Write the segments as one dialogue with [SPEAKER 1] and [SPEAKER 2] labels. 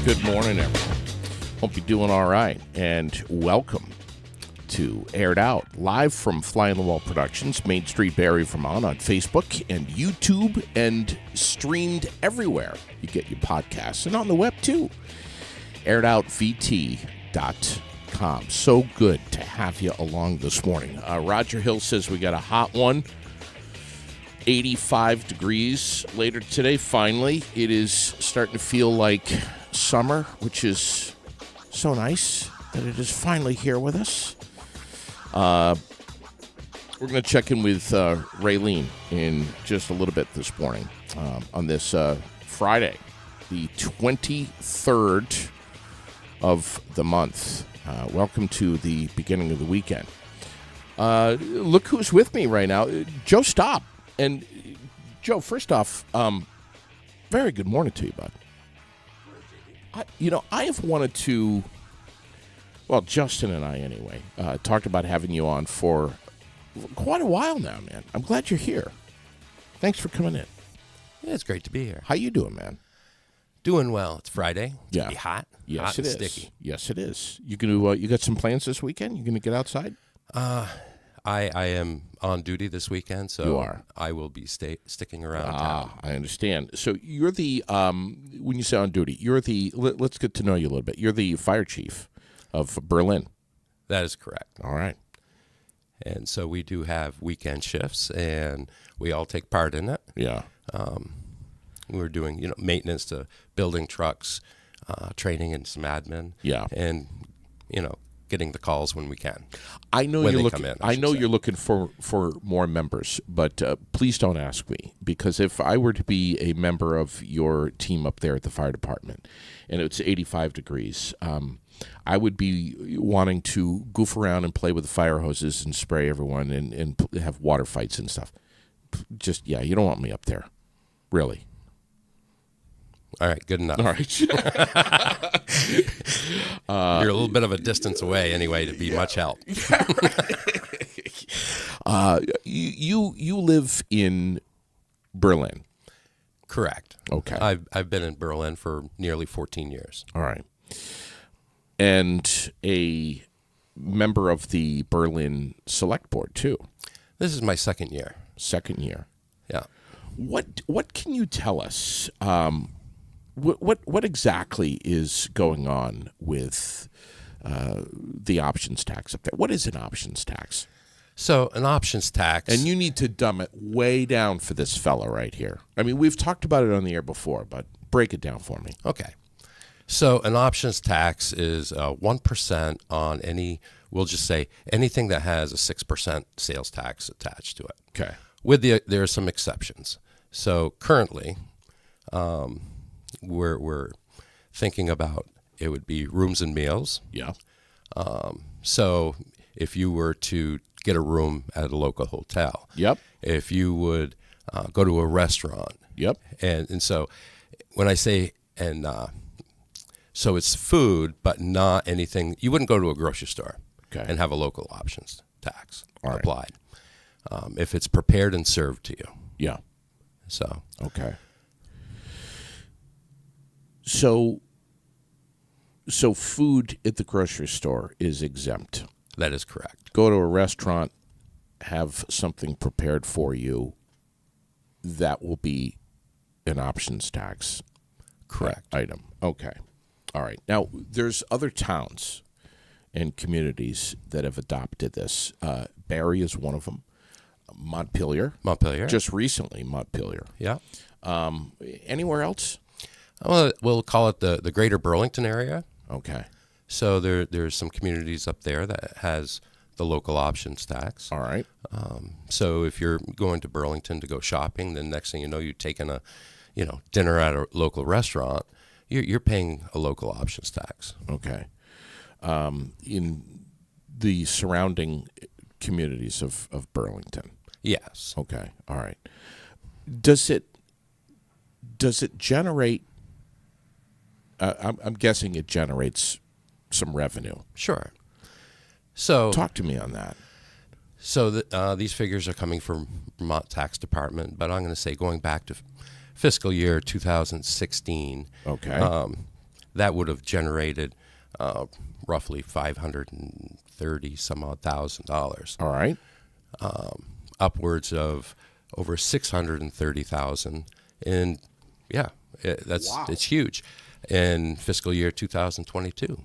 [SPEAKER 1] Good morning, everyone. Hope you're doing all right, and welcome to Aired Out, live from Fly on the Wall Productions, Main Street, Barrie, Vermont, on Facebook and YouTube, and streamed everywhere you get your podcasts, and on the web, too. AiredOutVT.com. So good to have you along this morning. Roger Hill says we got a hot one. 85 degrees later today, finally. It is starting to feel like summer, which is so nice that it is finally here with us. We're going to check in with Raylene in just a little bit this morning on this Friday, the 23rd of the month. Welcome to the beginning of the weekend. Look who's with me right now, Joe Staab. And, Joe, first off, very good morning to you, bud. I have wanted to, well, Justin and I, anyway, talked about having you on for quite a while now, man. I'm glad you're here. Thanks for coming in.
[SPEAKER 2] Yeah, it's great to be here.
[SPEAKER 1] How you doing, man?
[SPEAKER 2] Doing well. It's Friday. It's
[SPEAKER 1] Yeah.
[SPEAKER 2] be hot.
[SPEAKER 1] Yes,
[SPEAKER 2] hot
[SPEAKER 1] it
[SPEAKER 2] and
[SPEAKER 1] is.
[SPEAKER 2] sticky.
[SPEAKER 1] Yes, it is. You got some plans this weekend? You gonna get outside?
[SPEAKER 2] I am on duty this weekend, so
[SPEAKER 1] You are.
[SPEAKER 2] I will be sticking around town.
[SPEAKER 1] I understand. So you're the when you say on duty, you're the. Let's get to know you a little bit. You're the fire chief of Berlin.
[SPEAKER 2] That is correct.
[SPEAKER 1] All right.
[SPEAKER 2] And so we do have weekend shifts, and we all take part in it.
[SPEAKER 1] Yeah.
[SPEAKER 2] We're doing, maintenance to building trucks, training and some admin.
[SPEAKER 1] Yeah.
[SPEAKER 2] And, getting the calls when we can.
[SPEAKER 1] I know
[SPEAKER 2] When
[SPEAKER 1] you're
[SPEAKER 2] they
[SPEAKER 1] looking.
[SPEAKER 2] come in,
[SPEAKER 1] I
[SPEAKER 2] should
[SPEAKER 1] know
[SPEAKER 2] say.
[SPEAKER 1] you're looking for more members, but please don't ask me, because if I were to be a member of your team up there at the fire department, and it's 85 degrees, I would be wanting to goof around and play with the fire hoses and spray everyone and have water fights and stuff. Just you don't want me up there, really.
[SPEAKER 2] All right, good enough.
[SPEAKER 1] All right.
[SPEAKER 2] You're a little bit of a distance away anyway to be much help.
[SPEAKER 1] You live in Berlin.
[SPEAKER 2] Correct.
[SPEAKER 1] Okay.
[SPEAKER 2] I've been in Berlin for nearly 14 years.
[SPEAKER 1] All right. And a member of the Berlin Select Board, too.
[SPEAKER 2] This is my second year.
[SPEAKER 1] Second year.
[SPEAKER 2] Yeah.
[SPEAKER 1] What can you tell us? What exactly is going on with the options tax up there? What is an options tax?
[SPEAKER 2] So an options tax.
[SPEAKER 1] And you need to dumb it way down for this fella right here. I mean, we've talked about it on the air before, but break it down for me.
[SPEAKER 2] Okay. So an options tax is 1% on we'll just say anything that has a 6% sales tax attached to it.
[SPEAKER 1] Okay.
[SPEAKER 2] There are some exceptions. So currently, we're thinking about it would be rooms and meals.
[SPEAKER 1] Yeah.
[SPEAKER 2] So if you were to get a room at a local hotel,
[SPEAKER 1] Yep.
[SPEAKER 2] if you would go to a restaurant,
[SPEAKER 1] Yep.
[SPEAKER 2] and so when I say so it's food, but not anything. You wouldn't go to a grocery store and have a local options tax applied if it's prepared and served to you.
[SPEAKER 1] Yeah.
[SPEAKER 2] So
[SPEAKER 1] Okay. So food at the grocery store is exempt.
[SPEAKER 2] that is correct.
[SPEAKER 1] Go to a restaurant, have something prepared for you, that will be an options tax
[SPEAKER 2] Correct.
[SPEAKER 1] item. Okay. All right. Now, there's other towns and communities that have adopted this. Barrie is one of them. Montpelier. Just recently, Montpelier.
[SPEAKER 2] Yeah.
[SPEAKER 1] Anywhere else?
[SPEAKER 2] Well, we'll call it the greater Burlington area.
[SPEAKER 1] Okay.
[SPEAKER 2] So there's some communities up there that has the local options tax.
[SPEAKER 1] All right.
[SPEAKER 2] So if you're going to Burlington to go shopping, then next thing you know, you're taking a dinner at a local restaurant, you're paying a local options tax.
[SPEAKER 1] Okay. In the surrounding communities of Burlington.
[SPEAKER 2] Yes.
[SPEAKER 1] Okay. All right. Does it generate? I'm guessing it generates some revenue.
[SPEAKER 2] Sure. So
[SPEAKER 1] Talk to me on that.
[SPEAKER 2] So these figures are coming from Vermont Tax Department, but I'm going to say going back to fiscal year 2016.
[SPEAKER 1] Okay.
[SPEAKER 2] that would have generated roughly $530 some odd thousand.
[SPEAKER 1] All right.
[SPEAKER 2] Upwards of over 630,000, and it's huge in fiscal year 2022.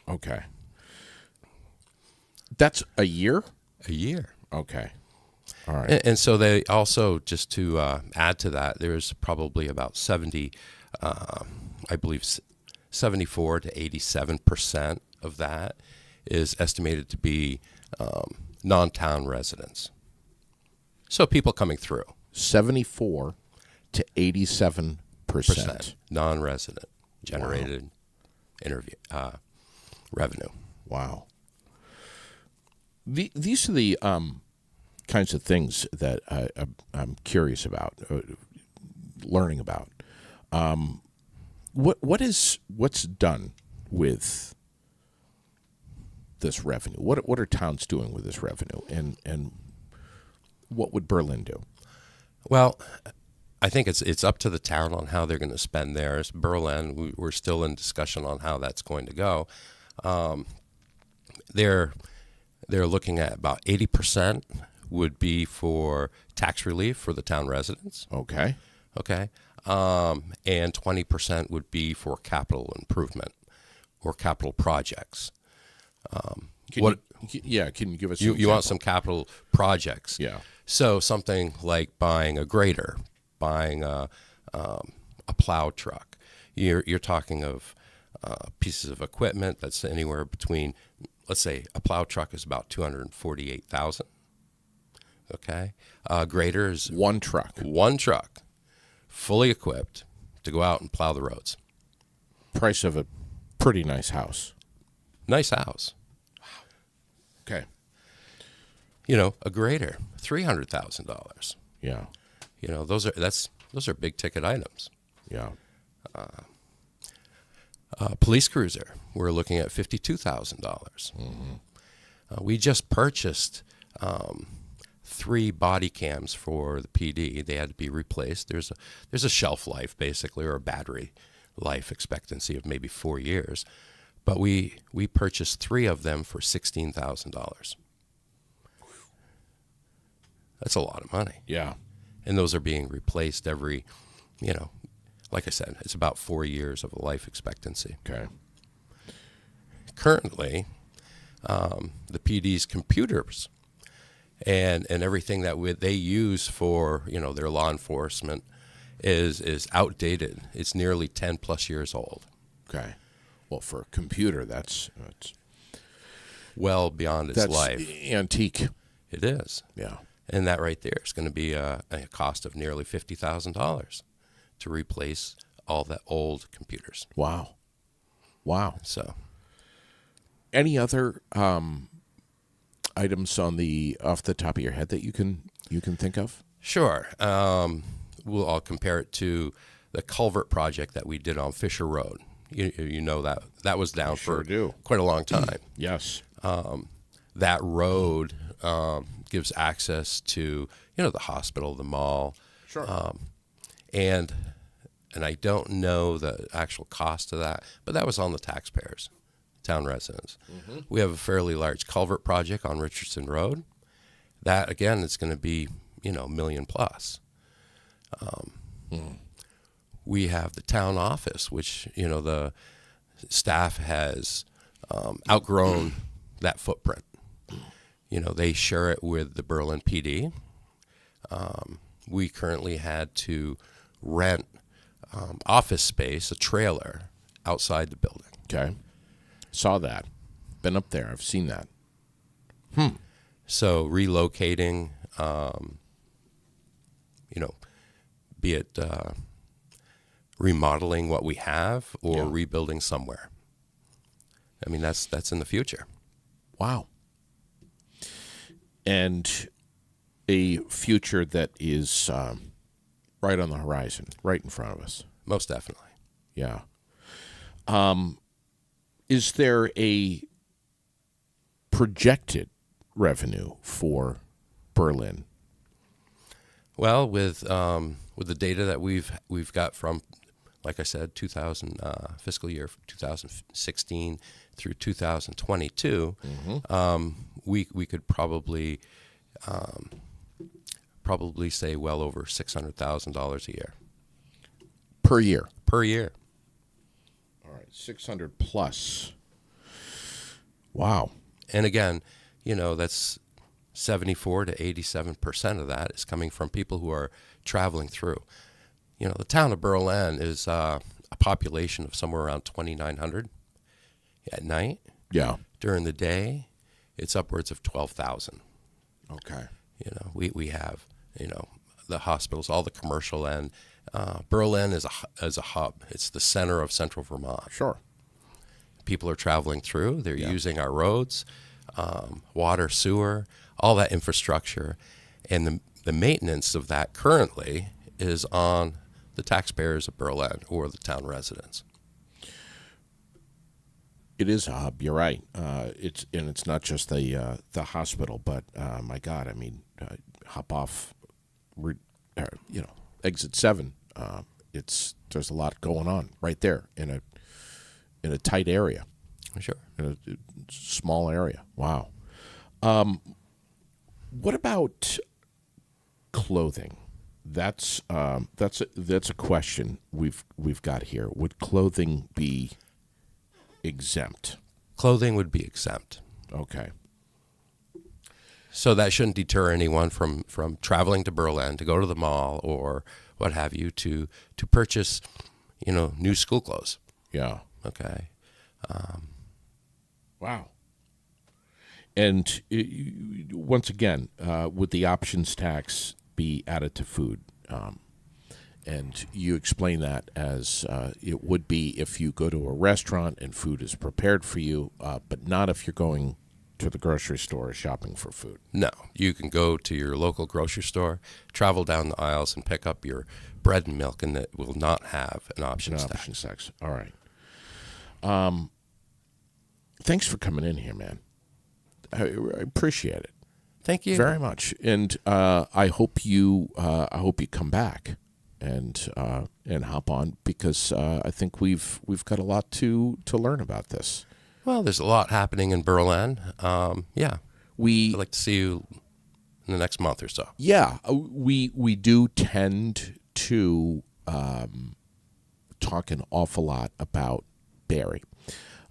[SPEAKER 1] Okay. That's a year?
[SPEAKER 2] A year.
[SPEAKER 1] Okay. All right.
[SPEAKER 2] And so they also, just to add to that, there's probably about 74 to 87% of that is estimated to be non-town residents. So people coming through.
[SPEAKER 1] 74 to 87%
[SPEAKER 2] non-resident generated revenue.
[SPEAKER 1] Wow. These are the kinds of things that I'm curious about, learning about. What's done with this revenue? What are towns doing with this revenue, and what would Berlin do?
[SPEAKER 2] Well, I think it's up to the town on how they're going to spend theirs. Berlin, we're still in discussion on how that's going to go. They're looking at about 80% would be for tax relief for the town residents.
[SPEAKER 1] Okay.
[SPEAKER 2] And 20% would be for capital improvement or capital projects.
[SPEAKER 1] Can you give us
[SPEAKER 2] you want some capital projects?
[SPEAKER 1] Yeah.
[SPEAKER 2] So something like buying a grader, buying a plow truck. You're talking of pieces of equipment that's anywhere between, let's say, a plow truck is about $248,000. Okay, grader is
[SPEAKER 1] one truck,
[SPEAKER 2] fully equipped to go out and plow the roads.
[SPEAKER 1] Price of a pretty nice house.
[SPEAKER 2] Nice house.
[SPEAKER 1] Wow. Okay.
[SPEAKER 2] A grader, $300,000.
[SPEAKER 1] Yeah.
[SPEAKER 2] Those are big ticket items.
[SPEAKER 1] Yeah.
[SPEAKER 2] Police cruiser, we're looking at $52,000.
[SPEAKER 1] Mm-hmm.
[SPEAKER 2] We just purchased 3 body cams for the PD. They had to be replaced. There's a shelf life, basically, or a battery life expectancy of maybe 4 years. But we purchased 3 of them for $16,000. That's a lot of money.
[SPEAKER 1] Yeah.
[SPEAKER 2] And those are being replaced every, like I said, it's about 4 years of a life expectancy.
[SPEAKER 1] Okay.
[SPEAKER 2] Currently, the PD's computers and everything that they use for their law enforcement is outdated. It's nearly 10 plus years old.
[SPEAKER 1] Okay. Well, for a computer, that's
[SPEAKER 2] well beyond its life.
[SPEAKER 1] Antique.
[SPEAKER 2] It is.
[SPEAKER 1] Yeah.
[SPEAKER 2] And that right there is going to be a cost of nearly $50,000 to replace all the old computers.
[SPEAKER 1] Wow.
[SPEAKER 2] So,
[SPEAKER 1] any other items off the top of your head that you can think of?
[SPEAKER 2] Sure. I'll compare it to the culvert project that we did on Fisher Road. You know that was down for quite a long time.
[SPEAKER 1] Yes.
[SPEAKER 2] That road gives access to the hospital, the mall.
[SPEAKER 1] Sure.
[SPEAKER 2] And I don't know the actual cost of that, but that was on the taxpayers, town residents. Mm-hmm. We have a fairly large culvert project on Richardson Road. That again is going to be $1 million plus. We have the town office, which the staff has outgrown that footprint. They share it with the Berlin PD. We currently had to rent office space, a trailer, outside the building.
[SPEAKER 1] Okay. Saw that. Been up there. I've seen that.
[SPEAKER 2] So relocating, be it remodeling what we have or rebuilding somewhere. I mean, that's in the future.
[SPEAKER 1] Wow. And a future that is right on the horizon, right in front of us.
[SPEAKER 2] Most definitely.
[SPEAKER 1] Yeah. Is there a projected revenue for Berlin?
[SPEAKER 2] Well, with the data that we've got from like I said, 2000 fiscal year 2016 through 2022, we could probably say well over $600,000 a year
[SPEAKER 1] Per year.
[SPEAKER 2] per year.
[SPEAKER 1] All right, 600 plus. Wow.
[SPEAKER 2] And again, that's 74 to 87% of that is coming from people who are traveling through. The town of Berlin is a population of somewhere around 2,900 at night.
[SPEAKER 1] Yeah.
[SPEAKER 2] During the day, it's upwards of 12,000.
[SPEAKER 1] Okay.
[SPEAKER 2] We have, the hospitals, all the commercial end. Berlin is a hub. It's the center of central Vermont.
[SPEAKER 1] Sure.
[SPEAKER 2] People are traveling through. They're using our roads, water, sewer, all that infrastructure. And the maintenance of that currently is on the taxpayers of Berlin or the town residents.
[SPEAKER 1] It is a hub. You're right. It's not just the hospital, but my God, I mean, hop off, exit 7. There's a lot going on right there in a tight area.
[SPEAKER 2] Sure.
[SPEAKER 1] In a small area. Wow. What about clothing? That's a question we've got here. Would clothing be exempt?
[SPEAKER 2] Clothing would be exempt.
[SPEAKER 1] Okay.
[SPEAKER 2] So that shouldn't deter anyone from traveling to Berlin to go to the mall or what have you to purchase, new school clothes.
[SPEAKER 1] Yeah.
[SPEAKER 2] Okay.
[SPEAKER 1] Wow. And once again, would the options tax be added to food? And you explain that as it would be if you go to a restaurant and food is prepared for you, but not if you're going to the grocery store shopping for food.
[SPEAKER 2] No, you can go to your local grocery store, travel down the aisles, and pick up your bread and milk, and it will not have an options tax.
[SPEAKER 1] All right. Thanks for coming in here, man. I appreciate it.
[SPEAKER 2] Thank you
[SPEAKER 1] very much, and I hope you come back and hop on because I think we've got a lot to learn about this.
[SPEAKER 2] Well, there's a lot happening in Berlin. I'd like to see you in the next month or so.
[SPEAKER 1] Yeah, we do tend to talk an awful lot about Barrie,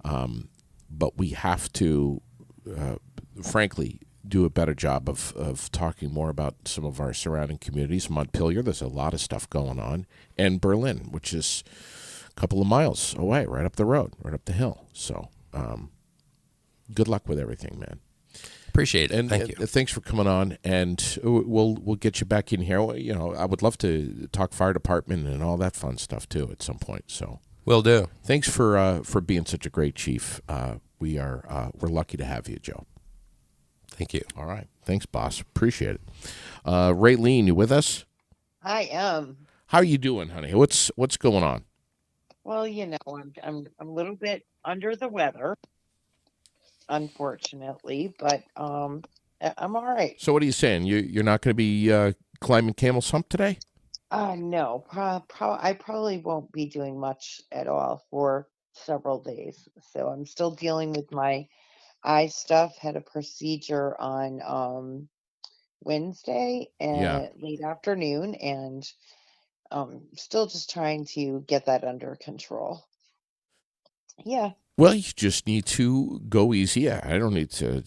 [SPEAKER 1] but we have to, frankly, do a better job of talking more about some of our surrounding communities. Montpelier, there's a lot of stuff going on, and Berlin, which is a couple of miles away, right up the road, right up the hill. So, good luck with everything, man.
[SPEAKER 2] Appreciate it. Thank you.
[SPEAKER 1] Thanks for coming on, and we'll get you back in here. I would love to talk fire department and all that fun stuff too at some point. So,
[SPEAKER 2] will do.
[SPEAKER 1] Thanks for being such a great chief. We're lucky to have you, Joe.
[SPEAKER 2] Thank you.
[SPEAKER 1] All right. Thanks, boss. Appreciate it. Raylene, you with us?
[SPEAKER 3] I am.
[SPEAKER 1] How are you doing, honey? What's going on?
[SPEAKER 3] Well, I'm a little bit under the weather, unfortunately, but I'm all right.
[SPEAKER 1] So what are you saying? You're not going to be climbing Camel's Hump today?
[SPEAKER 3] No, I probably won't be doing much at all for several days. So I'm still dealing with my eye stuff. Had a procedure on Wednesday and late afternoon, and still just trying to get that under control. Yeah.
[SPEAKER 1] Well, you just need to go easy. I don't need to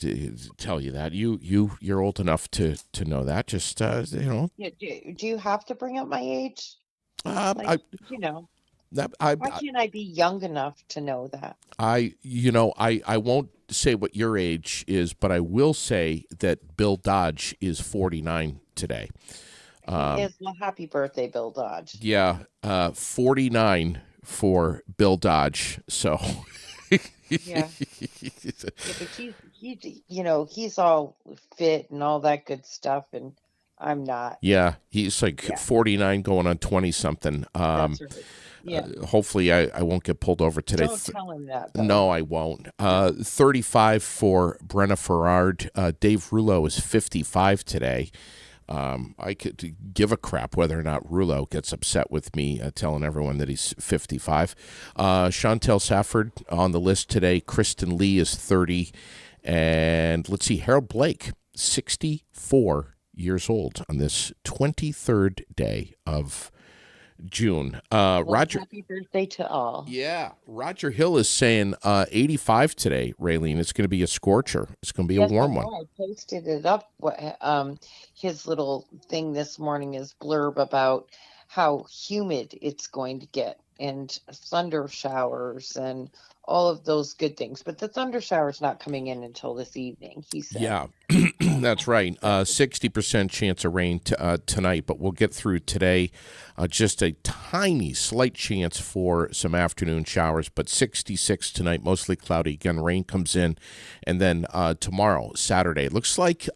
[SPEAKER 1] tell you that. You're old enough to know that. Just
[SPEAKER 3] Yeah, do you have to bring up my age? Why can't I be young enough to know that?
[SPEAKER 1] I won't say what your age is, but I will say that Bill Dodge is 49 today.
[SPEAKER 3] Well, happy birthday, Bill Dodge.
[SPEAKER 1] Yeah, 49 for Bill Dodge. So,
[SPEAKER 3] yeah, but he's all fit and all that good stuff, and I'm not.
[SPEAKER 1] Yeah, he's like 49 going on 20 something.
[SPEAKER 3] That's right. Yeah.
[SPEAKER 1] Hopefully I won't get pulled over today.
[SPEAKER 3] Don't tell him that, though.
[SPEAKER 1] No, I won't. 35 for Brenna Farrard. Dave Rouleau is 55 today. I could give a crap whether or not Rulo gets upset with me telling everyone that he's 55. Chantel Safford on the list today. Kristen Lee is 30. And let's see, Harold Blake, 64 years old on this 23rd day of June.
[SPEAKER 3] Well,
[SPEAKER 1] Roger.
[SPEAKER 3] happy birthday to all.
[SPEAKER 1] Yeah, Roger Hill is saying 85 today, Raylene. It's going to be a scorcher. It's going to be a
[SPEAKER 3] Yes, I
[SPEAKER 1] warm
[SPEAKER 3] know.
[SPEAKER 1] one.
[SPEAKER 3] I posted it up. His little thing this morning is blurb about how humid it's going to get and thunder showers and all of those good things. But the thunder shower's not coming in until this evening, he said.
[SPEAKER 1] Yeah, that's right. 60% chance of rain tonight, but we'll get through today. Just a tiny, slight chance for some afternoon showers, but 66 tonight, mostly cloudy. Again, rain comes in. And then tomorrow, Saturday, it looks like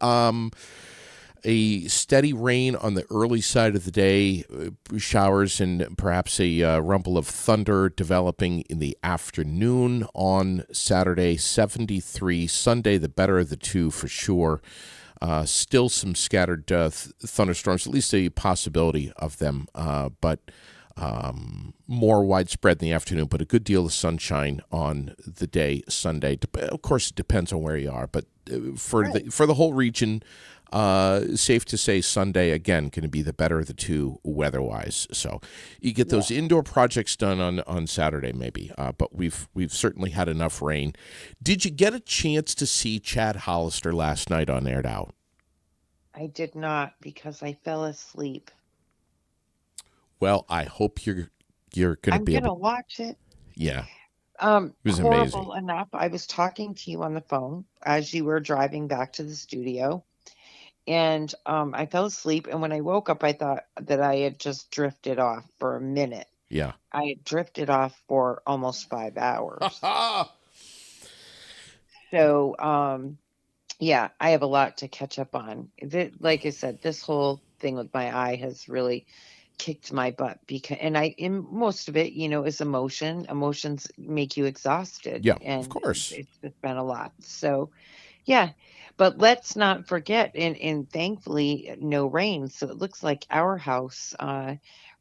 [SPEAKER 1] a steady rain on the early side of the day, showers and perhaps a rumble of thunder developing in the afternoon on Saturday, 73. Sunday, the better of the two for sure. Still some scattered thunderstorms, at least a possibility of them, but more widespread in the afternoon, but a good deal of sunshine on the day Sunday. Of course, it depends on where you are, but for the whole region, safe to say Sunday, again, going to be the better of the two weather-wise. So you get those indoor projects done on Saturday maybe, but we've certainly had enough rain. Did you get a chance to see Chad Hollister last night on Aired Out?
[SPEAKER 3] I did not because I fell asleep.
[SPEAKER 1] Well, I hope you're going to
[SPEAKER 3] I'm
[SPEAKER 1] be
[SPEAKER 3] gonna
[SPEAKER 1] able.
[SPEAKER 3] watch it.
[SPEAKER 1] Yeah, it was amazing.
[SPEAKER 3] Horrible enough. I was talking to you on the phone as you were driving back to the studio, and I fell asleep. And when I woke up, I thought that I had just drifted off for a minute.
[SPEAKER 1] Yeah.
[SPEAKER 3] I had drifted off for almost 5 hours. So, yeah, I have a lot to catch up on. Like I said, this whole thing with my eye has really kicked my butt and most of it, is emotion. Emotions make you exhausted,
[SPEAKER 1] Yeah, of
[SPEAKER 3] and
[SPEAKER 1] course.
[SPEAKER 3] it's just been a lot. So, yeah, but let's not forget, and thankfully, no rain. So it looks like our house,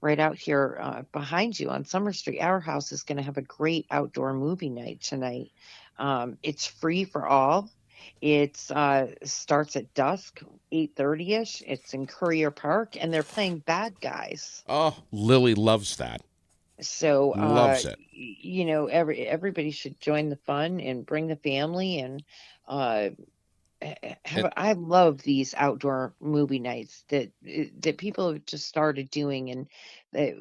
[SPEAKER 3] right out here behind you on Summer Street, our house is going to have a great outdoor movie night tonight. It's free for all. It's starts at dusk, 8:30ish. It's in Courier Park, and they're playing Bad Guys.
[SPEAKER 1] Oh, Lily loves that.
[SPEAKER 3] So,
[SPEAKER 1] Loves it.
[SPEAKER 3] everybody should join the fun and bring the family and uh, I love these outdoor movie nights that people have just started doing, and that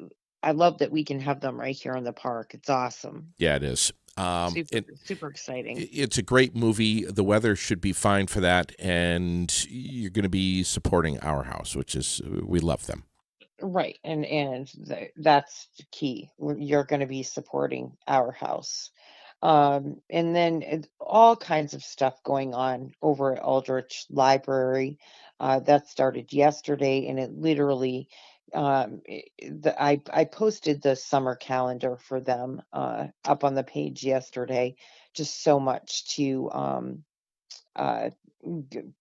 [SPEAKER 3] I love that we can have them right here in the park. It's awesome.
[SPEAKER 1] Yeah, it is.
[SPEAKER 3] Super exciting.
[SPEAKER 1] It's a great movie. The weather should be fine for that, and you're going to be supporting Our House, which is we love them.
[SPEAKER 3] Right, that's the key. You're going to be supporting our house. And then all kinds of stuff going on over at Aldrich Library. That started yesterday, and it literally, I posted the summer calendar for them up on the page yesterday. Just so much to uh,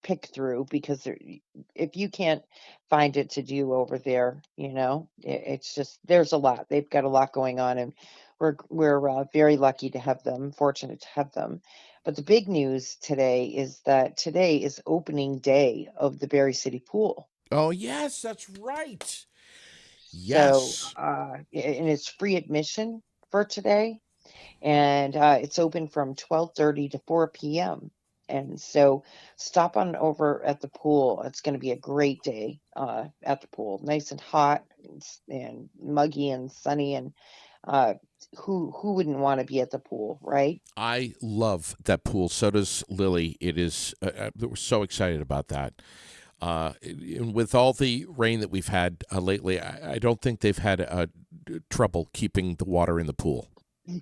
[SPEAKER 3] pick through because if you can't find it to do over there, it's just there's a lot. They've got a lot going on, and we're very lucky to have them, fortunate to have them. But the big news today is that today is opening day of the Berry City Pool.
[SPEAKER 1] Oh, yes, that's right.
[SPEAKER 3] So,
[SPEAKER 1] Yes.
[SPEAKER 3] and it's free admission for today, and it's open from 12:30 to 4 p.m. And so stop on over at the pool. It's going to be a great day at the pool. Nice and hot and muggy and sunny. And uh, who wouldn't want to be at the pool, right?
[SPEAKER 1] I love that pool. So does Lily. It is. We're so excited about that. And with all the rain that we've had lately, I don't think they've had trouble keeping the water in the pool.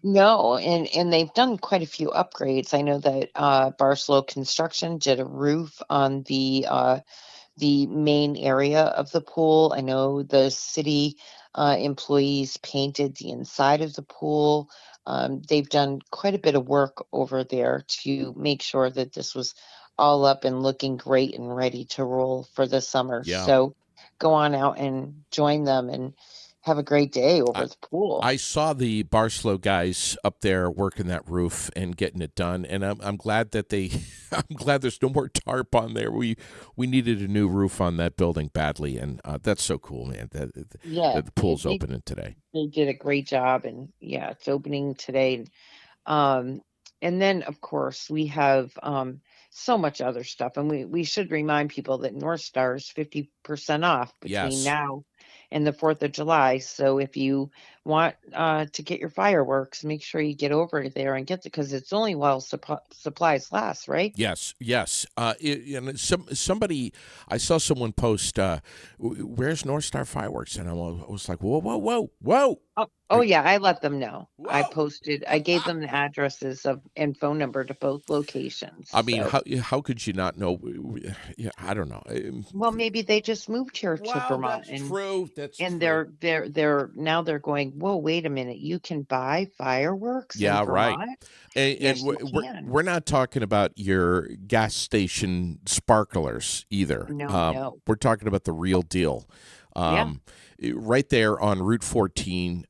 [SPEAKER 3] No, and they've done quite a few upgrades. I know that Barlow Construction did a roof on the main area of the pool. I know the city employees painted the inside of the pool. They've done quite a bit of work over there to make sure that this was all up and looking great and ready to roll for the summer.
[SPEAKER 1] Yeah.
[SPEAKER 3] So go on out and join them and have a great day over
[SPEAKER 1] I,
[SPEAKER 3] at the pool.
[SPEAKER 1] I saw the Barslow guys up there working that roof and getting it done, and I'm glad that they. I'm glad there's no more tarp on there. We needed a new roof on that building badly, and that's so cool, man.
[SPEAKER 3] Yeah,
[SPEAKER 1] That the pool's opening today.
[SPEAKER 3] they did a great job, and yeah, it's opening today. Um, and then, of course, we have so much other stuff. And we should remind people that North Star is 50% off between
[SPEAKER 1] Yes.
[SPEAKER 3] now and the 4th of July. So if you want to get your fireworks, make sure you get over there and get it because it's only while supplies last, right?
[SPEAKER 1] Yes, yes. And somebody, I saw someone post, "Where's North Star fireworks?" And I was like, "Whoa, whoa, whoa, whoa!"
[SPEAKER 3] Oh yeah, I let them know.
[SPEAKER 1] Whoa!
[SPEAKER 3] I gave them the addresses of and phone number to both locations.
[SPEAKER 1] I mean,
[SPEAKER 3] So,
[SPEAKER 1] how could you not know? Yeah, I don't know.
[SPEAKER 3] well, maybe they just moved here to
[SPEAKER 1] Well,
[SPEAKER 3] Vermont
[SPEAKER 1] that's true. That's
[SPEAKER 3] and
[SPEAKER 1] true.
[SPEAKER 3] they're now they're going, whoa, wait a minute, you can buy fireworks in
[SPEAKER 1] Yeah, right.
[SPEAKER 3] Vermont?
[SPEAKER 1] And
[SPEAKER 3] Yes, you can.
[SPEAKER 1] we're not talking about your gas station sparklers either.
[SPEAKER 3] No, no.
[SPEAKER 1] We're talking about the real deal.
[SPEAKER 3] Yeah,
[SPEAKER 1] Right there on Route 14,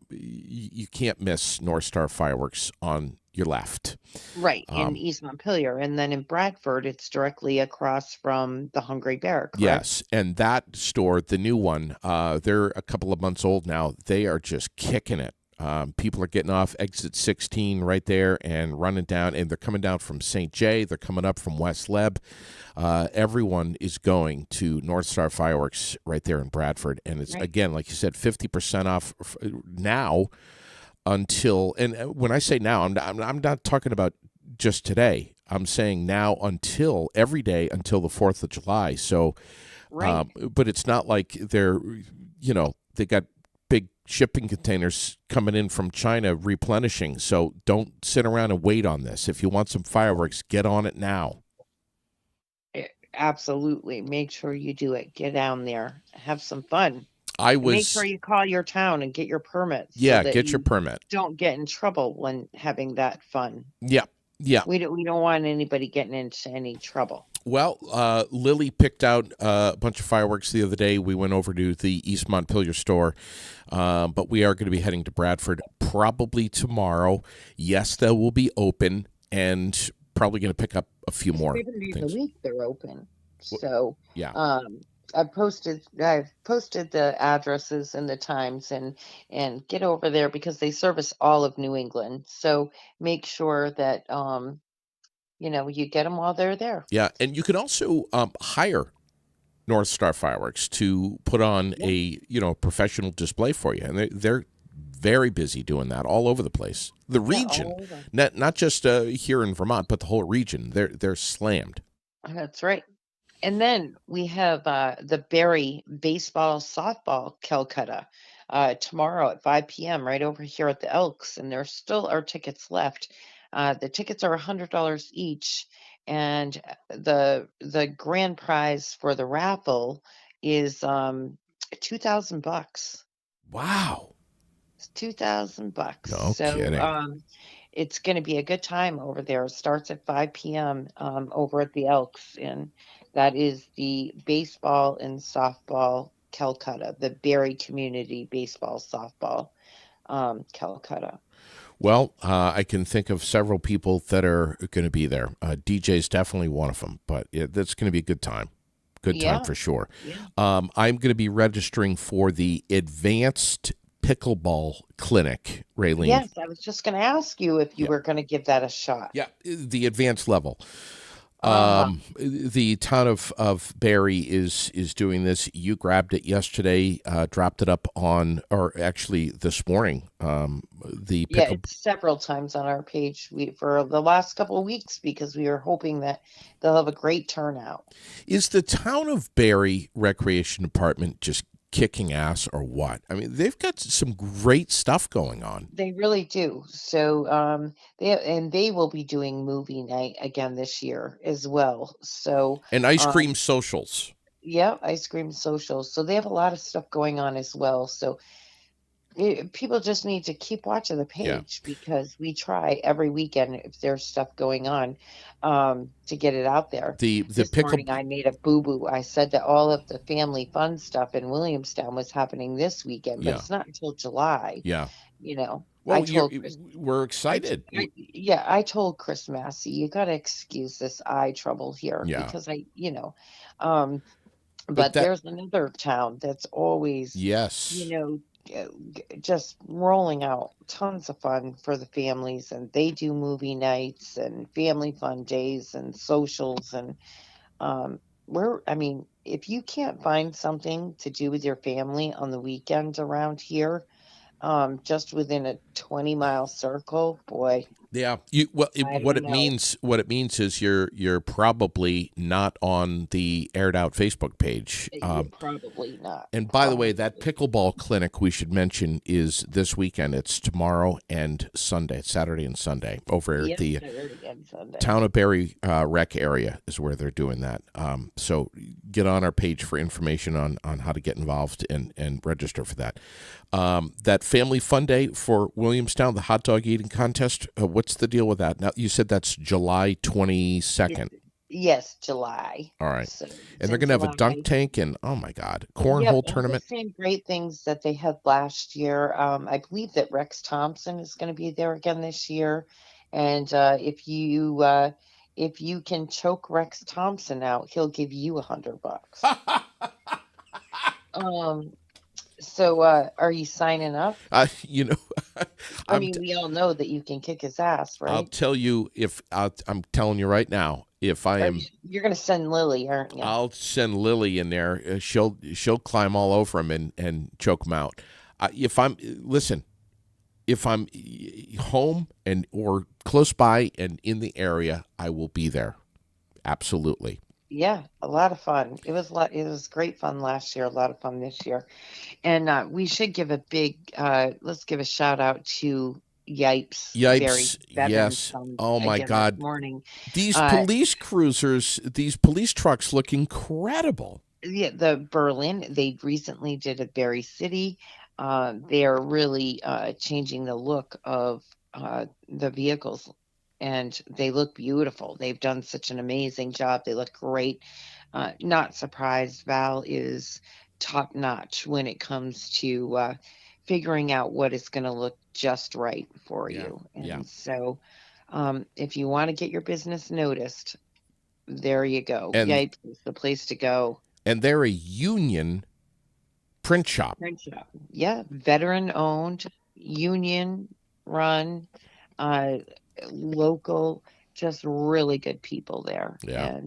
[SPEAKER 1] you can't miss North Star fireworks on your left.
[SPEAKER 3] right. In
[SPEAKER 1] Um,
[SPEAKER 3] East Montpelier. And then in Bradford, it's directly across from the Hungry Bear, correct?
[SPEAKER 1] yes, and that store, the new one, they're a couple of months old now. They are just kicking it. People are getting off exit 16 right there and running down, and they're coming down from St. Jay. They're coming up from West Leb. Everyone is going to North Star Fireworks right there in Bradford, and it's
[SPEAKER 3] Right.
[SPEAKER 1] again, like you said, 50% off now until. And when I say now, I'm not talking about just today. I'm saying now until every day until the 4th of July. So,
[SPEAKER 3] Right.
[SPEAKER 1] but it's not like they got big shipping containers coming in from China replenishing. So don't sit around and wait on this. If you want some fireworks, get on it now.
[SPEAKER 3] Absolutely. Make sure you do it. Get down there. Have some fun.
[SPEAKER 1] I
[SPEAKER 3] And make sure
[SPEAKER 1] was,
[SPEAKER 3] you call your town and get your permits so
[SPEAKER 1] yeah,
[SPEAKER 3] that
[SPEAKER 1] get your
[SPEAKER 3] you
[SPEAKER 1] permit.
[SPEAKER 3] don't get in trouble when having that fun.
[SPEAKER 1] Yeah, yeah.
[SPEAKER 3] We don't want anybody getting into any trouble.
[SPEAKER 1] Well, Lily picked out a bunch of fireworks the other day. We went over to the East Montpelier store, but we are going to be heading to Bradford probably tomorrow. Yes, they will be open and probably going to pick up a few more
[SPEAKER 3] 7 days a
[SPEAKER 1] things.
[SPEAKER 3] week they're open.
[SPEAKER 1] Wh-
[SPEAKER 3] So
[SPEAKER 1] Yeah.
[SPEAKER 3] I've posted the addresses and the times and get over there because they service all of New England. So make sure that you get them while they're there.
[SPEAKER 1] Yeah, and you can also hire North Star Fireworks to put on
[SPEAKER 3] Yeah.
[SPEAKER 1] a professional display for you, and they're very busy doing that all over the place. The
[SPEAKER 3] Yeah,
[SPEAKER 1] region,
[SPEAKER 3] all over.
[SPEAKER 1] not just here in Vermont, but the whole region. They're slammed.
[SPEAKER 3] That's right. And then we have the Barry baseball softball Calcutta tomorrow at 5 p.m. right over here at the Elks, and there still are tickets left. The tickets are $100 each, and the grand prize for the raffle is $2,000.
[SPEAKER 1] Wow.
[SPEAKER 3] It's $2,000.
[SPEAKER 1] No
[SPEAKER 3] So
[SPEAKER 1] kidding.
[SPEAKER 3] it's going to be a good time over there. It starts at 5 p.m. Over at the Elks, and that is the baseball and softball Calcutta, the Barry Community Baseball Softball Calcutta.
[SPEAKER 1] Well, I can think of several people that are going to be there. DJ's definitely one of them, but that's going to be a good time. Good time
[SPEAKER 3] Yeah,
[SPEAKER 1] for sure.
[SPEAKER 3] yeah.
[SPEAKER 1] I'm going to be registering for the Advanced Pickleball Clinic, Raylene.
[SPEAKER 3] Yes, I was just going to ask you if you
[SPEAKER 1] Yeah.
[SPEAKER 3] were going to give that a shot.
[SPEAKER 1] Yeah, the advanced level.
[SPEAKER 3] Uh-huh.
[SPEAKER 1] The town of Barry is doing this. You grabbed it yesterday, dropped it up on, or actually this morning. The
[SPEAKER 3] Yeah,
[SPEAKER 1] pickle.
[SPEAKER 3] it's several times on our page for the last couple of weeks because we are hoping that they'll have a great turnout.
[SPEAKER 1] Is the town of Barry Recreation Department just kicking ass or what? I mean, they've got some great stuff going on.
[SPEAKER 3] They really do. So they will be doing movie night again this year as well. So
[SPEAKER 1] And ice
[SPEAKER 3] um
[SPEAKER 1] cream socials.
[SPEAKER 3] yeah, ice cream social. So they have a lot of stuff going on as well. So People just need to keep watching the
[SPEAKER 1] Yeah.
[SPEAKER 3] page because we try every weekend if there's stuff going on to get it out there.
[SPEAKER 1] The
[SPEAKER 3] This
[SPEAKER 1] pickle.
[SPEAKER 3] morning I made a boo-boo. I said that all of the family fun stuff in Williamstown was happening this weekend, but
[SPEAKER 1] Yeah.
[SPEAKER 3] it's not until July.
[SPEAKER 1] Yeah.
[SPEAKER 3] You know, I
[SPEAKER 1] Well,
[SPEAKER 3] told Chris,
[SPEAKER 1] we're excited.
[SPEAKER 3] yeah, I told Chris Massey, you got to excuse this eye trouble here
[SPEAKER 1] Yeah.
[SPEAKER 3] because um,
[SPEAKER 1] But
[SPEAKER 3] but
[SPEAKER 1] that.
[SPEAKER 3] there's another town that's always, you
[SPEAKER 1] Yes.
[SPEAKER 3] know, just rolling out tons of fun for the families, and they do movie nights and family fun days and socials. And I mean, if you can't find something to do with your family on the weekends around here, just within a 20-mile circle, boy,
[SPEAKER 1] Yeah.
[SPEAKER 3] I don't know.
[SPEAKER 1] What it means is you're probably not on the aired out Facebook page.
[SPEAKER 3] You're probably not.
[SPEAKER 1] And by the way, that
[SPEAKER 3] Probably.
[SPEAKER 1] pickleball clinic we should mention is this weekend. It's tomorrow and Sunday, Saturday and Sunday, over at
[SPEAKER 3] Yes,
[SPEAKER 1] the
[SPEAKER 3] Saturday and Sunday.
[SPEAKER 1] Town of Barry rec area is where they're doing that. So get on our page for information on how to get involved and register for that. That family fun day for Williamstown, the hot dog eating contest. What's the deal with that? Now you said that's July 22nd.
[SPEAKER 3] Yes, July.
[SPEAKER 1] All right.
[SPEAKER 3] So
[SPEAKER 1] And
[SPEAKER 3] it's
[SPEAKER 1] they're
[SPEAKER 3] in
[SPEAKER 1] going to have a dunk
[SPEAKER 3] July.
[SPEAKER 1] tank and, oh my God,
[SPEAKER 3] Yep,
[SPEAKER 1] cornhole
[SPEAKER 3] all the
[SPEAKER 1] tournament.
[SPEAKER 3] same great things that they had last year. I believe that Rex Thompson is going to be there again this year. And if you can choke Rex Thompson out, he'll give you $100. Um, so are you signing up?
[SPEAKER 1] You know,
[SPEAKER 3] I
[SPEAKER 1] I'm
[SPEAKER 3] mean, we all know that you can kick his ass,
[SPEAKER 1] I'll
[SPEAKER 3] right?
[SPEAKER 1] tell you I'm telling you right now, if I am,
[SPEAKER 3] You're going to send Lily, aren't you?
[SPEAKER 1] I'll send Lily in there. She'll climb all over him and choke him out. If I'm listen, if I'm home and or close by and in the area, I will be there. Absolutely.
[SPEAKER 3] Yeah, a lot of fun. It was great fun last year, a lot of fun this year. And we should give a let's give a shout out to Yipes, Barry
[SPEAKER 1] Yipes.
[SPEAKER 3] Veteran
[SPEAKER 1] Yes.
[SPEAKER 3] Sons
[SPEAKER 1] Oh my
[SPEAKER 3] again this
[SPEAKER 1] God.
[SPEAKER 3] morning.
[SPEAKER 1] These
[SPEAKER 3] Uh,
[SPEAKER 1] police cruisers, these police trucks look incredible.
[SPEAKER 3] yeah, the Berlin, they recently did a Berry City. They are really changing the look of the vehicles, and they look beautiful. They've done such an amazing job. They look great. Not surprised. Val is top notch when it comes to figuring out what is going to look just right for
[SPEAKER 1] Yeah.
[SPEAKER 3] you.
[SPEAKER 1] Yeah.
[SPEAKER 3] And so, if you want to get your business noticed, there you go.
[SPEAKER 1] And
[SPEAKER 3] Yipes is the place to go.
[SPEAKER 1] they're a union print shop.
[SPEAKER 3] Print shop. Yeah, veteran owned, union run, uh, local, just really good people there.
[SPEAKER 1] Yeah.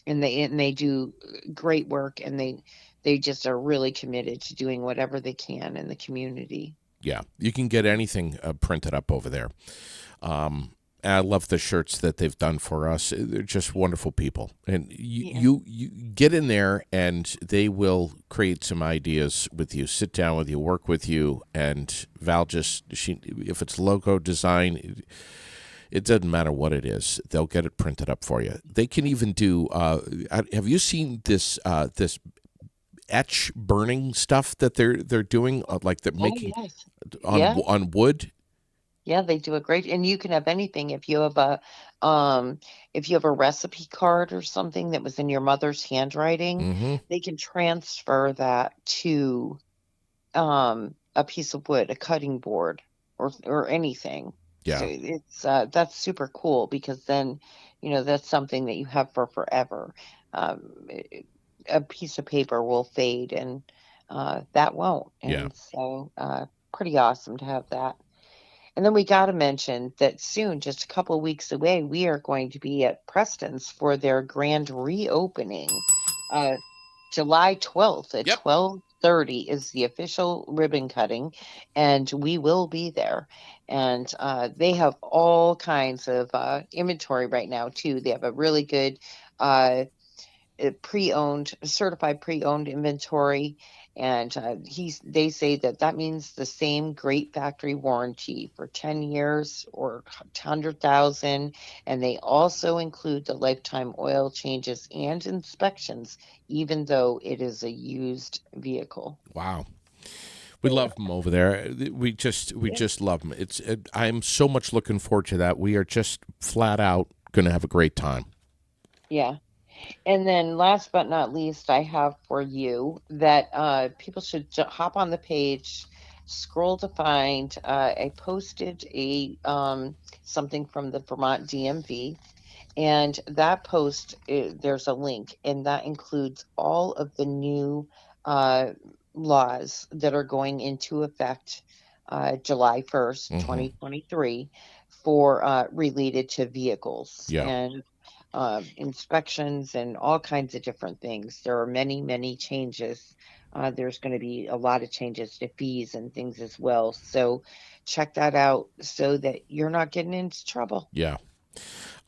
[SPEAKER 3] And they do great work, and they just are really committed to doing whatever they can in the community.
[SPEAKER 1] Yeah. You can get anything printed up over there. And I love the shirts that they've done for us. They're just wonderful people. And
[SPEAKER 3] Yeah.
[SPEAKER 1] you get in there and they will create some ideas with you, sit down with you, work with you. And Val if it's logo design, it doesn't matter what it is. They'll get it printed up for you. They can even do, have you seen this etch burning stuff that they're doing? Like they're
[SPEAKER 3] Oh,
[SPEAKER 1] making
[SPEAKER 3] yes.
[SPEAKER 1] on,
[SPEAKER 3] Yeah.
[SPEAKER 1] on wood?
[SPEAKER 3] Yeah, they do a great, and you can have anything um if you have a recipe card or something that was in your mother's handwriting,
[SPEAKER 1] Mm-hmm.
[SPEAKER 3] they can transfer that to a piece of wood, a cutting board, or anything. So
[SPEAKER 1] Yeah.
[SPEAKER 3] it's that's super cool because then, that's something that you have for forever. A piece of paper will fade, and that won't.
[SPEAKER 1] Yeah.
[SPEAKER 3] And so pretty awesome to have that. And then we got to mention that soon, just a couple of weeks away, we are going to be at Preston's for their grand reopening. Uh, July 12th at
[SPEAKER 1] Yep.
[SPEAKER 3] 12:30 is the official ribbon cutting, and we will be there. And they have all kinds of inventory right now, too. They have a really good uh, certified pre-owned inventory, and they say that means the same great factory warranty for 10 years or 100,000, and they also include the lifetime oil changes and inspections, even though it is a used vehicle.
[SPEAKER 1] Wow. We love them over there. We just love them. I'm so much looking forward to that. We are just flat out going to have a great time.
[SPEAKER 3] Yeah. And then last but not least, I have for you that people should hop on the page, scroll to find. I posted a something from the Vermont DMV, and that post, there's a link, and that includes all of the new uh, laws that are going into effect July 1st,
[SPEAKER 1] Hmm.
[SPEAKER 3] 2023, for related to vehicles
[SPEAKER 1] Yeah.
[SPEAKER 3] and inspections and all kinds of different things. There are many, many changes. There's going to be a lot of changes to fees and things as well. So check that out so that you're not getting into trouble.
[SPEAKER 1] Yeah.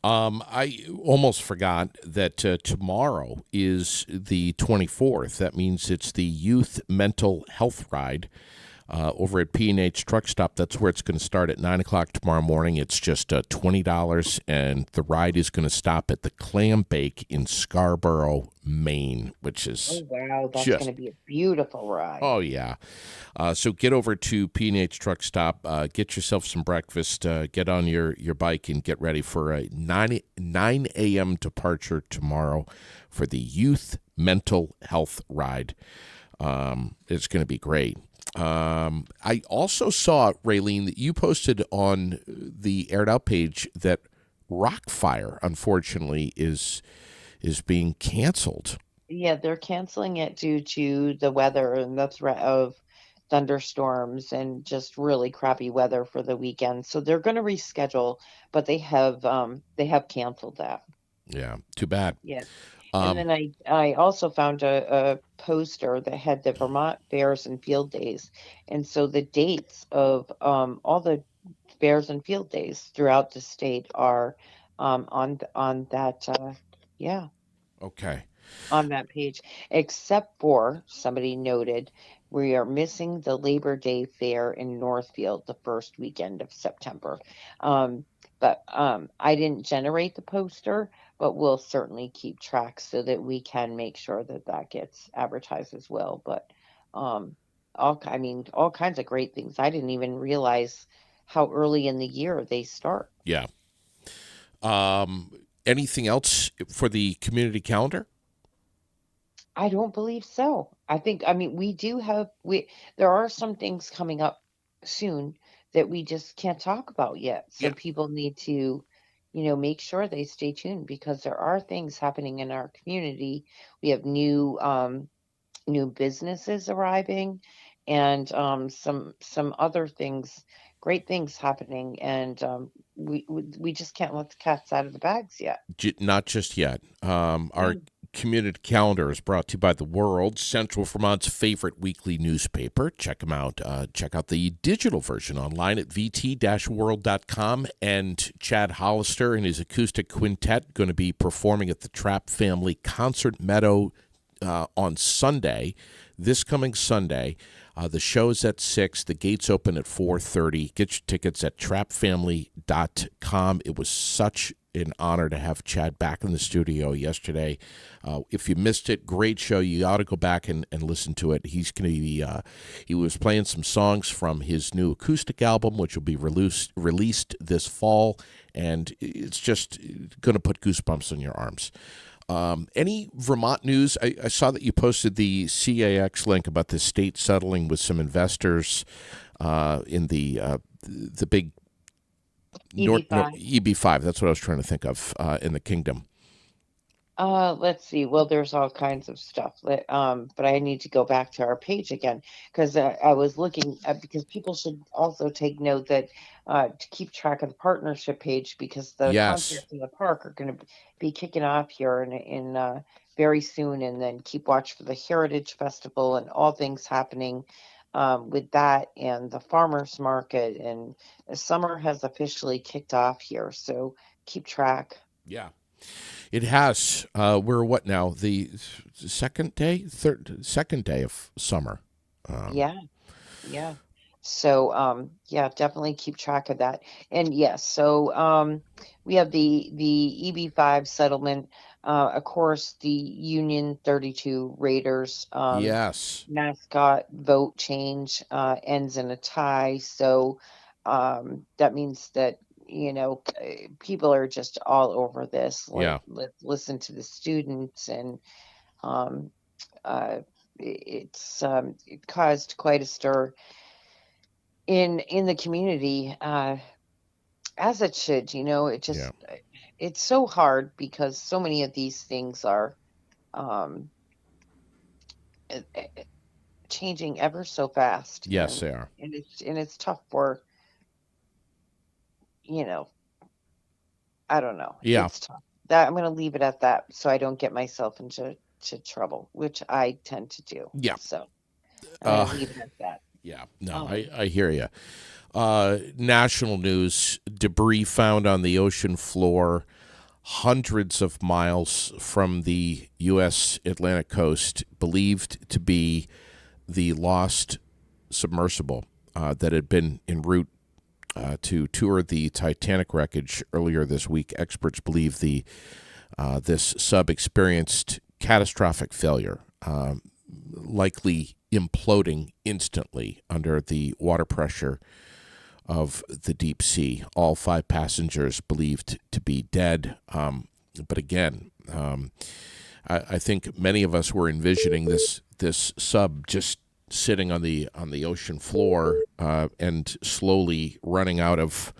[SPEAKER 1] I almost forgot that tomorrow is the 24th. That means it's the Youth Mental Health Ride over at P&H Truck Stop. That's where it's going to start at 9 o'clock tomorrow morning. It's just $20, and the ride is going to stop at the Clam Bake in Scarborough, Maine, which is
[SPEAKER 3] Oh, wow. That's going
[SPEAKER 1] just,
[SPEAKER 3] to be a beautiful ride.
[SPEAKER 1] oh, yeah. So get over to P&H Truck Stop, get yourself some breakfast, get on your bike, and get ready for a 9 a.m. departure tomorrow for the Youth Mental Health Ride. It's going to be great. I also saw, Raylene, that you posted on the Aired Out page that Rockfire, unfortunately, is being canceled.
[SPEAKER 3] Yeah, they're canceling it due to the weather and the threat of thunderstorms and just really crappy weather for the weekend. So they're going to reschedule, but they have canceled that.
[SPEAKER 1] Yeah, too bad.
[SPEAKER 3] Yeah. And
[SPEAKER 1] Um,
[SPEAKER 3] then I also found a poster that had the Vermont Fairs and Field Days. And so the dates of all the fairs and field days throughout the state are on that yeah,
[SPEAKER 1] okay.
[SPEAKER 3] on that page, except for somebody noted we are missing the Labor Day fair in Northfield the first weekend of September. But I didn't generate the poster, but we'll certainly keep track so that we can make sure that that gets advertised as well. But um, I mean, all kinds of great things. I didn't even realize how early in the year they start.
[SPEAKER 1] Yeah. Anything else for the community calendar?
[SPEAKER 3] I don't believe so. I mean, there are some things coming up soon that we just can't talk about yet. So
[SPEAKER 1] Yeah.
[SPEAKER 3] people need to, make sure they stay tuned because there are things happening in our community. We have new businesses arriving and some other things, great things happening, and we just can't let the cats out of the bags yet.
[SPEAKER 1] Not just yet.
[SPEAKER 3] Yeah.
[SPEAKER 1] Our community calendar is brought to you by The World, Central Vermont's favorite weekly newspaper. Check them out. Check out the digital version online at vt-world.com. And Chad Hollister and his acoustic quintet going to be performing at the Trapp Family Concert Meadow on Sunday, this coming Sunday. The show's at 6. The gates open at 4:30. Get your tickets at trappfamily.com. It was such an honor to have Chad back in the studio yesterday. If you missed it, great show. You ought to go back and listen to it. He's going to be, he was playing some songs from his new acoustic album, which will be released this fall, and it's just going to put goosebumps on your arms. Any Vermont news? I saw that you posted the CAX link about the state settling with some investors in the big
[SPEAKER 3] EB5.
[SPEAKER 1] EB5. That's what I was trying to think of in the kingdom.
[SPEAKER 3] Let's see. Well, there's all kinds of stuff. But I need to go back to our page again because I was looking at, because people should also take note that to keep track of the partnership page because the
[SPEAKER 1] Yes.
[SPEAKER 3] concerts in the park are going to be kicking off here in very soon, and then keep watch for the Heritage Festival and all things happening with that and the farmers market, and the summer has officially kicked off here. So keep track.
[SPEAKER 1] Yeah. It has. We're what now? The second day of summer.
[SPEAKER 3] Yeah. Yeah. So, yeah, definitely keep track of that. And yes, so we have the EB5 settlement. Of course, the Union 32 Raiders
[SPEAKER 1] Yes.
[SPEAKER 3] mascot vote change ends in a tie. So that means that, people are just all over this.
[SPEAKER 1] Yeah.
[SPEAKER 3] Listen to the students, and um, uh, it caused quite a stir in the community, as it should. It
[SPEAKER 1] Yeah.
[SPEAKER 3] just it's so hard because so many of these things are um, eh, eh, changing ever so fast,
[SPEAKER 1] Yes, they are.
[SPEAKER 3] and it's tough for you know I don't know.
[SPEAKER 1] Yeah.
[SPEAKER 3] It's tough. That I'm going to leave it at that, so I don't get myself into trouble, which I tend to do.
[SPEAKER 1] Yeah.
[SPEAKER 3] So I'm going
[SPEAKER 1] Uh,
[SPEAKER 3] to leave it at that.
[SPEAKER 1] yeah. No,
[SPEAKER 3] Um,
[SPEAKER 1] I hear you. National news: debris found on the ocean floor, hundreds of miles from the U.S. Atlantic coast, believed to be the lost submersible that had been en route to tour the Titanic wreckage earlier this week. Experts believe the this sub experienced catastrophic failure, likely imploding instantly under the water pressure of the deep sea. All 5 passengers believed to be dead. But again, I think many of us were envisioning this sub just sitting on the ocean floor and slowly running out of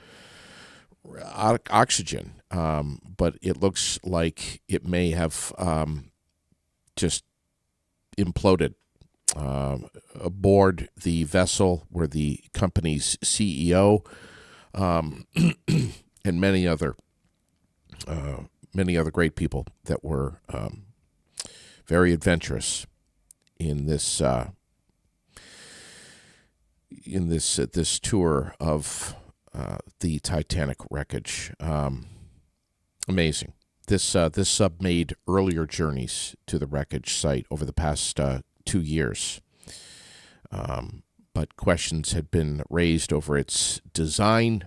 [SPEAKER 1] oxygen. But it looks like it may have just imploded. Aboard the vessel were the company's CEO and many other great people that were very adventurous in this tour of the Titanic wreckage. Amazing. This sub made earlier journeys to the wreckage site over the past 2 years, but questions had been raised over its design.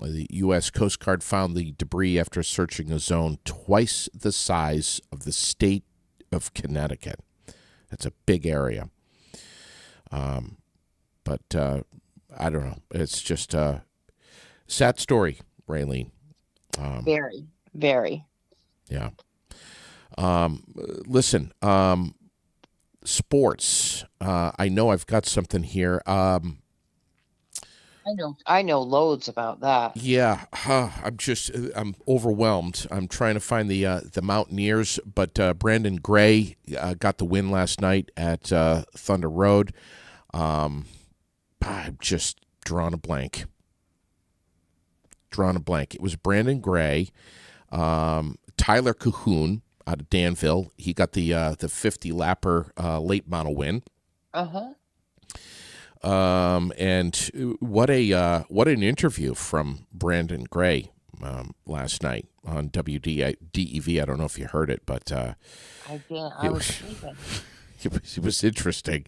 [SPEAKER 1] The U.S. Coast Guard found the debris after searching a zone twice the size of the state of Connecticut. That's a big area. But I don't know. It's just a sad story, Raylene.
[SPEAKER 3] very, very.
[SPEAKER 1] Yeah. Listen, sports. I know I've got something here.
[SPEAKER 3] I know loads about that.
[SPEAKER 1] Yeah, I'm overwhelmed. I'm trying to find the Mountaineers, but Brandon Gray got the win last night at Thunder Road. I'm just drawing a blank. It was Brandon Gray, Tyler Cahoon out of Danville. He got the 50 lapper late model win.
[SPEAKER 3] Uh-huh.
[SPEAKER 1] And what an interview from Brandon Gray last night on WDEV. I don't know if you heard it, but
[SPEAKER 3] I didn't. I
[SPEAKER 1] it
[SPEAKER 3] was
[SPEAKER 1] was
[SPEAKER 3] sleeping.
[SPEAKER 1] it was interesting.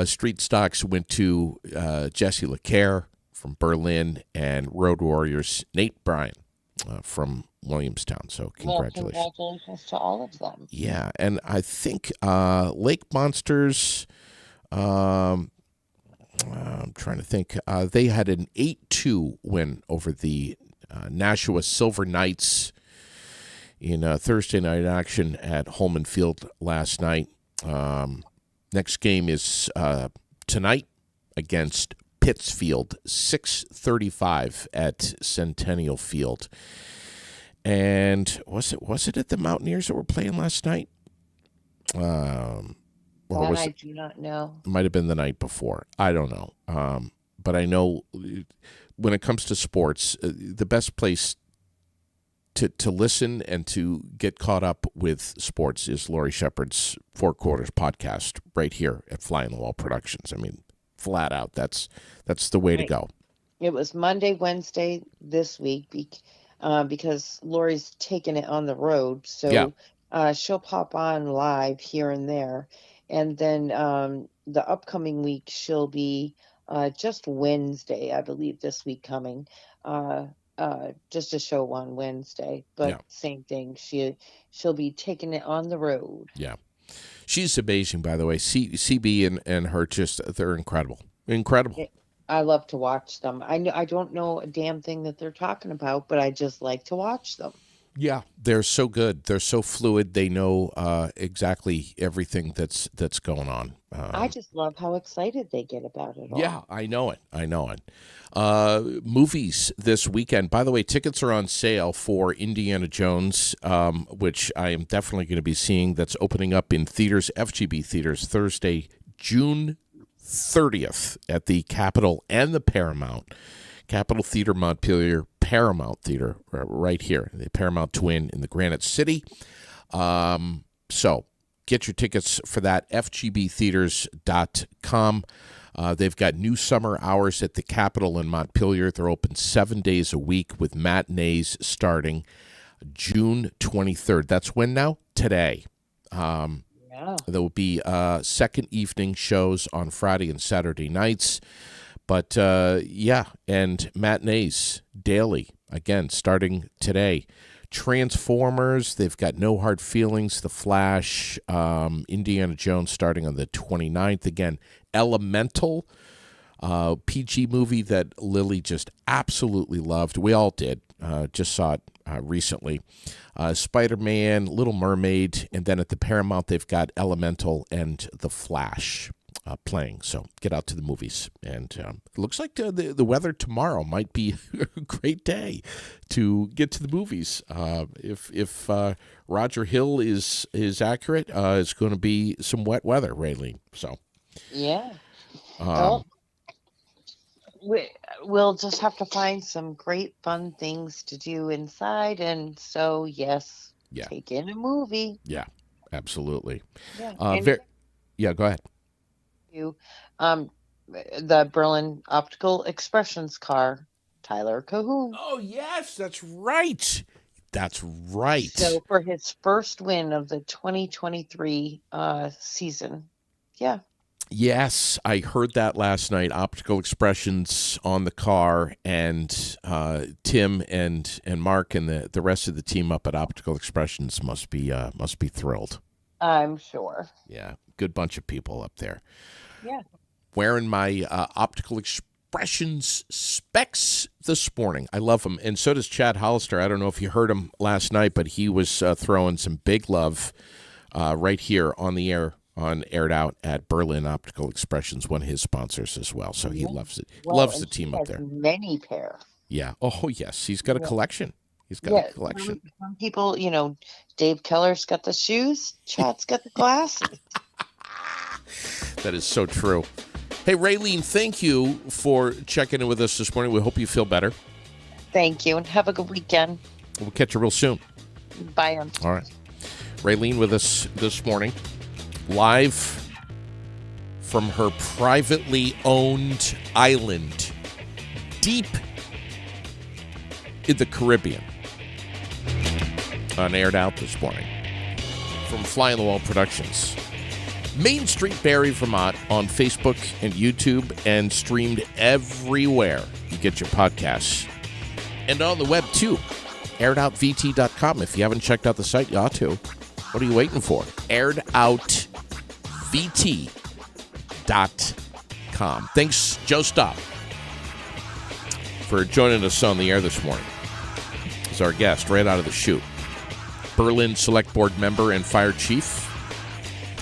[SPEAKER 1] Street Stocks went to Jesse LeCaire from Berlin and Road Warriors Nate Bryan from Williamstown. So
[SPEAKER 3] Well,
[SPEAKER 1] congratulations.
[SPEAKER 3] congratulations to all of them.
[SPEAKER 1] Yeah, and I think Lake Monsters. I'm trying to think. They had an 8-2 win over the Nashua Silver Knights in Thursday night action at Holman Field last night. Next game is tonight against Pittsfield, 6:35 at Centennial Field. And was it at the Mountaineers that were playing last night? Or
[SPEAKER 3] That
[SPEAKER 1] was
[SPEAKER 3] I
[SPEAKER 1] it?
[SPEAKER 3] do not know.
[SPEAKER 1] Might have been the night before. I don't know. But I know when it comes to sports, the best place to listen and to get caught up with sports is Lori Shepard's Four Quarters podcast right here at Fly on the Wall Productions. I mean, flat out, that's the way to
[SPEAKER 3] Right.
[SPEAKER 1] go.
[SPEAKER 3] It was Monday, Wednesday this week because Lori's taking it on the road,
[SPEAKER 1] Yeah.
[SPEAKER 3] so she'll pop on live here and there, and then the upcoming week she'll be just Wednesday, I believe, this week coming. just a show on Wednesday, but
[SPEAKER 1] Yeah.
[SPEAKER 3] same thing. She'll be taking it on the road.
[SPEAKER 1] Yeah. She's amazing, by the way. CB and her they're incredible. Incredible.
[SPEAKER 3] I love to watch them. I don't know a damn thing that they're talking about, but I just like to watch them.
[SPEAKER 1] Yeah, they're so good. They're so fluid. They know exactly everything that's going on.
[SPEAKER 3] I just love how excited they get about it all.
[SPEAKER 1] Yeah, I know it. I know it. Movies this weekend. By the way, tickets are on sale for Indiana Jones, which I am definitely going to be seeing. That's opening up in theaters, FGB theaters, Thursday, June 30th at the Capitol and the Paramount. Capitol Theater Montpelier, Paramount Theater right here, the Paramount Twin in the Granite City. So get your tickets for that, fgbtheaters.com. They've got new summer hours at the Capitol in Montpelier. They're open 7 days a week with matinees starting June 23rd. That's when now? Today.
[SPEAKER 3] Yeah.
[SPEAKER 1] There will be second evening shows on Friday and Saturday nights. But, and matinees daily, again, starting today. Transformers, they've got No Hard Feelings, The Flash, Indiana Jones starting on the 29th. Again, Elemental, PG movie that Lily just absolutely loved. We all did. Just saw it recently. Spider-Man, Little Mermaid, and then at the Paramount, they've got Elemental and The Flash playing. So get out to the movies. And it looks like the weather tomorrow might be a great day to get to the movies. If Roger Hill is accurate, it's going to be some wet weather, Raylene. So
[SPEAKER 3] yeah. Well, we'll just have to find some great fun things to do inside. And so, yes, take in a movie.
[SPEAKER 1] Yeah, absolutely.
[SPEAKER 3] Yeah,
[SPEAKER 1] go ahead.
[SPEAKER 3] The Berlin Optical Expressions car, Tyler Cahoon.
[SPEAKER 1] Oh, yes, that's right. That's right.
[SPEAKER 3] So for his first win of the 2023 season. Yeah.
[SPEAKER 1] Yes, I heard that last night. Optical Expressions on the car, and Tim and Mark and the rest of the team up at Optical Expressions must be thrilled.
[SPEAKER 3] I'm sure.
[SPEAKER 1] Yeah, good bunch of people up there.
[SPEAKER 3] Yeah.
[SPEAKER 1] Wearing my Optical Expressions specs this morning. I love them, and so does Chad Hollister. I don't know if you heard him last night, but he was throwing some big love right here on the air. On Aired Out at Berlin Optical Expressions, one of his sponsors as well. So he loves it. Loves the team up there.
[SPEAKER 3] Many pair.
[SPEAKER 1] Yeah. Oh, yes. He's got a collection. He's got a collection.
[SPEAKER 3] Some people, Dave Keller's got the shoes. Chad's got the glasses.
[SPEAKER 1] That is so true. Hey, Raylene, thank you for checking in with us this morning. We hope you feel better.
[SPEAKER 3] Thank you, and have a good weekend.
[SPEAKER 1] We'll catch you real soon.
[SPEAKER 3] Bye.
[SPEAKER 1] All right. Raylene with us this morning. Live from her privately owned island deep in the Caribbean. On Aired Out this morning from Fly on the Wall Productions. Main Street Barrie, Vermont on Facebook and YouTube and streamed everywhere you get your podcasts. And on the web too. airedoutvt.com. If you haven't checked out the site, you ought to. What are you waiting for? airedoutvt.com. Thanks, Joe Staab, for joining us on the air this morning. He's our guest right out of the chute. Berlin Select Board member and fire chief.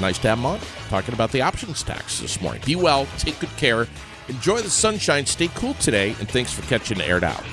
[SPEAKER 1] Nice to have him on. Talking about the options tax this morning. Be well. Take good care. Enjoy the sunshine. Stay cool today. And thanks for catching Aired Out.